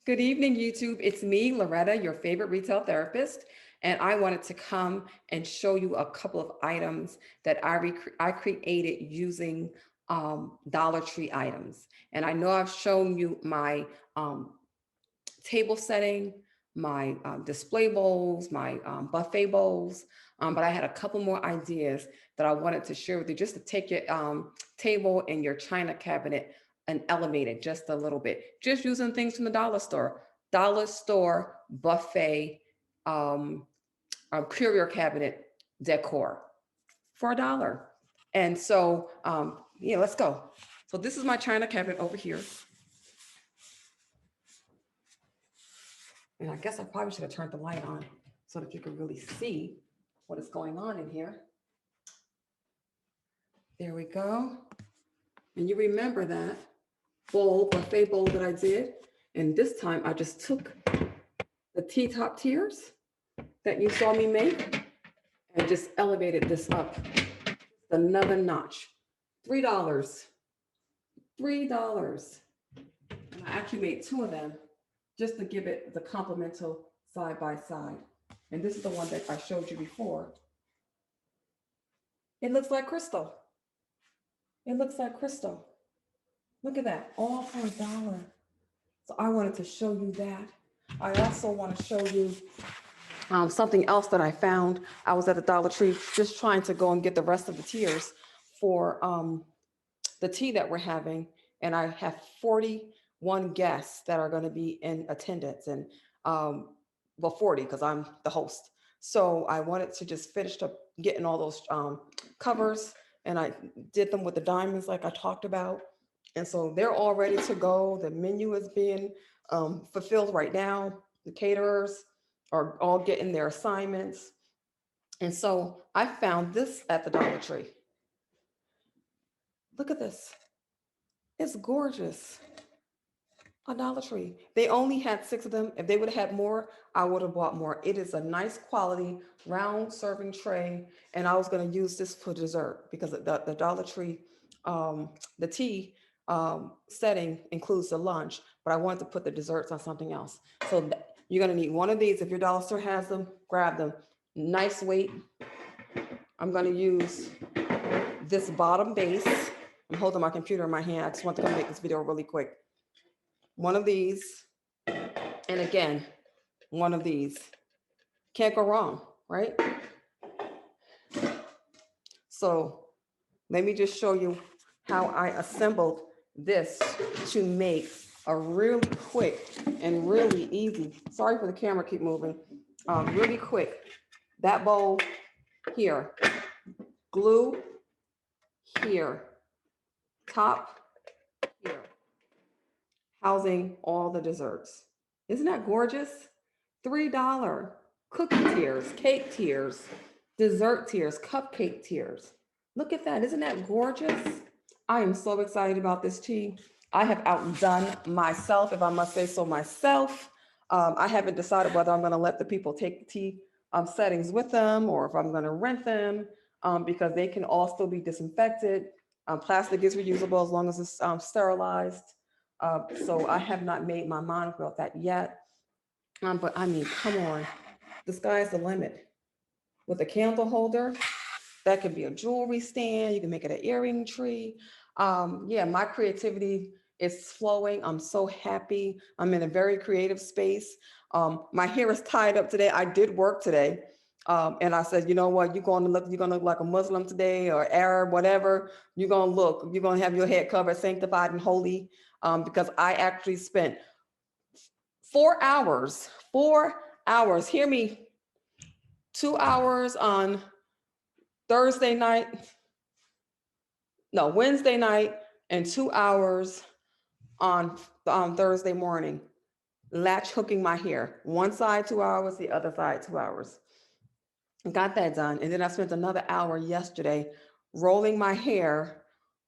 Good evening, YouTube. It's me, Loretta, your favorite retail therapist, and I wanted to come and show you a couple of items that I created using Dollar Tree items. And I know I've shown you my table setting, my display bowls, my buffet bowls, but I had a couple more ideas that I wanted to share with you just to take your table and your china cabinet and elevate it just a little bit. Just using things from the dollar store buffet, um, curio cabinet decor for $1. And so, yeah, let's go. So this is my china cabinet over here. And I guess I probably should have turned the light on so that you can really see what is going on in here. There we go. And you remember that buffet bowl that I did. And this time I just took the T-top tiers that you saw me make and just elevated this up another notch. $3. $3. And I actually made two of them just to give it the complemental side by side. And this is the one that I showed you before. It looks like crystal. It looks like crystal. Look at that, all for $1. So I wanted to show you that. I also want to show you something else that I found. I was at the Dollar Tree just trying to go and get the rest of the tiers for the tea that we're having. And I have 41 guests that are going to be in attendance, and well, 40 because I'm the host. So I wanted to just finish up getting all those covers, and I did them with the diamonds like I talked about. And so they're all ready to go. The menu is being fulfilled right now. The caterers are all getting their assignments. And so I found this at the Dollar Tree. Look at this. It's gorgeous. A Dollar Tree. They only had 6 of them. If they would have had more, I would have bought more. It is a nice quality round serving tray. And I was going to use this for dessert because the Dollar Tree, the tea setting includes the lunch, but I wanted to put the desserts on something else. So you're going to need one of these. If your dollar store has them, grab them. Nice weight. I'm going to use this bottom base. I'm holding my computer in my hand. I just want to make this video really quick. One of these, and again, one of these. Can't go wrong, right? So let me just show you how I assembled this to make a really quick and really easy, sorry for the camera keep moving, really quick. That bowl here, glue here, top here, housing all the desserts. Isn't that gorgeous? $3 cookie tiers, cake tiers, dessert tiers, cupcake tiers. Look at that. Isn't that gorgeous? I am so excited about this tea. I have outdone myself, if I must say so myself. I haven't decided whether I'm going to let the people take the tea settings with them or if I'm going to rent them because they can all still be disinfected. Plastic is reusable as long as it's sterilized. So I have not made my mind about that yet. But I mean, come on, the sky's the limit. With a candle holder, that could be a jewelry stand. You can make it an earring tree. Yeah, my creativity is flowing. I'm so happy. I'm in a very creative space. My hair is tied up today. I did work today. And I said, you know what, you're gonna look like a Muslim today or Arab, whatever. You're gonna have your head covered, sanctified and holy. Because I actually spent 4 hours, hear me, 2 hours on Wednesday night, and 2 hours on Thursday morning, latch hooking my hair. One side 2 hours, the other side 2 hours. Got that done. And then I spent another hour yesterday rolling my hair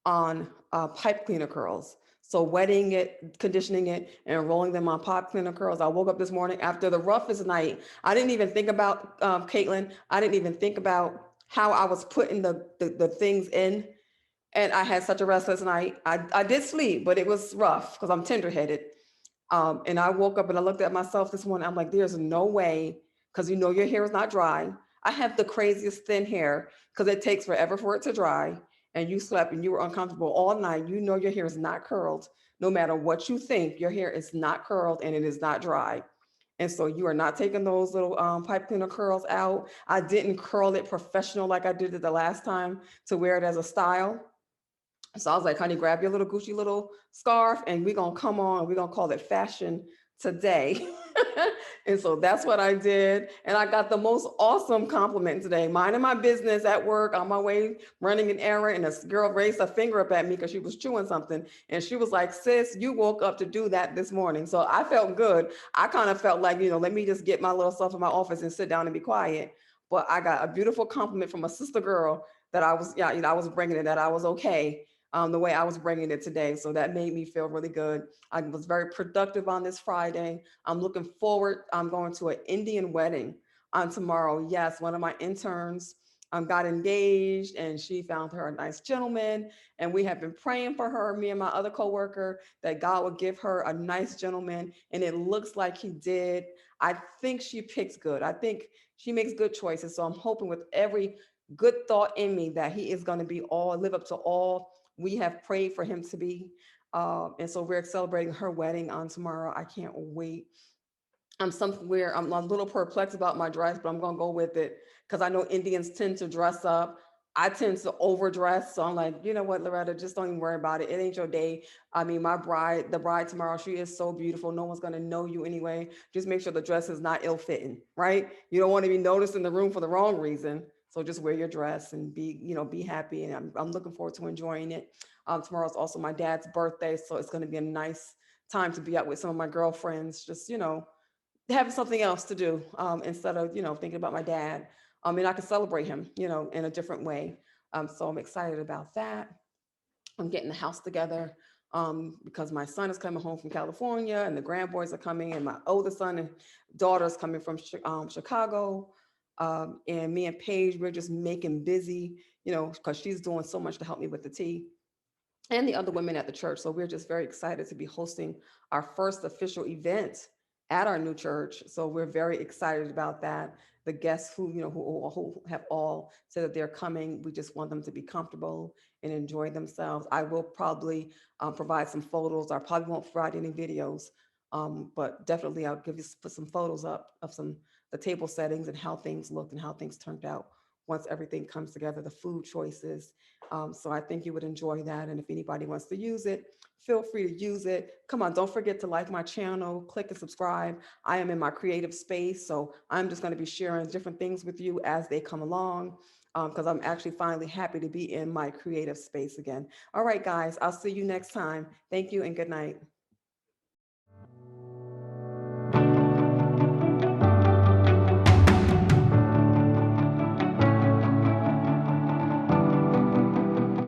on pipe cleaner curls. So wetting it, conditioning it, and rolling them on pipe cleaner curls. I woke up this morning after the roughest night. I didn't even think about Caitlin. I didn't even think about how I was putting the things in. And I had such a restless night. I did sleep, but it was rough because I'm tender-headed. And I woke up and I looked at myself this morning. I'm like, there's no way, because you know your hair is not dry. I have the craziest thin hair because it takes forever for it to dry. And you slept and you were uncomfortable all night. You know your hair is not curled. No matter what you think, your hair is not curled and it is not dry. And so you are not taking those little pipe cleaner curls out. I didn't curl it professional like I did it the last time to wear it as a style. So I was like, honey, grab your little Gucci little scarf and we're going to come on and we're going to call it fashion today. And so that's what I did. And I got the most awesome compliment today. Minding my business at work on my way running an errand. And this girl raised her finger up at me because she was chewing something. And she was like, sis, you woke up to do that this morning. So I felt good. I kind of felt like, let me just get my little stuff in my office and sit down and be quiet. But I got a beautiful compliment from a sister girl that I was, yeah, I was bringing it, that I was okay, the way I was bringing it today. So that made me feel really good. I was very productive on this Friday. I'm looking forward. I'm going to an Indian wedding on tomorrow. Yes, one of my interns got engaged and she found her a nice gentleman. And we have been praying for her, me and my other coworker, that God would give her a nice gentleman. And it looks like he did. I think she picks good. I think she makes good choices. So I'm hoping with every good thought in me that he is going to be live up to all we have prayed for him to be. And so we're celebrating her wedding on tomorrow. I can't wait. I'm a little perplexed about my dress, but I'm gonna go with it because I know Indians tend to dress up. I tend to overdress, so I'm like, you know what, Loretta, just don't even worry about it. It ain't your day. I mean, the bride tomorrow, she is so beautiful. No one's gonna know you anyway. Just make sure the dress is not ill-fitting, right? You don't want to be noticed in the room for the wrong reason. So just wear your dress and be happy. And I'm looking forward to enjoying it. Tomorrow's also my dad's birthday, so it's gonna be a nice time to be out with some of my girlfriends. Just having something else to do instead of thinking about my dad. And I can celebrate him in a different way. So I'm excited about that. I'm getting the house together because my son is coming home from California and the grandboys are coming and my oldest son and daughter is coming from Chicago. And me and Paige, we're just making busy, because she's doing so much to help me with the tea and the other women at the church. So we're just very excited to be hosting our first official event at our new church. So we're very excited about that. The guests who have all said that they're coming, we just want them to be comfortable and enjoy themselves. I will probably provide some photos. I probably won't provide any videos, but definitely I'll put some photos up of the table settings and how things looked and how things turned out once everything comes together, the food choices. So I think you would enjoy that. And if anybody wants to use it, feel free to use it. Come on, don't forget to like my channel, click and subscribe. I am in my creative space, so I'm just going to be sharing different things with you as they come along, because I'm actually finally happy to be in my creative space again. All right, guys, I'll see you next time. Thank you and good night.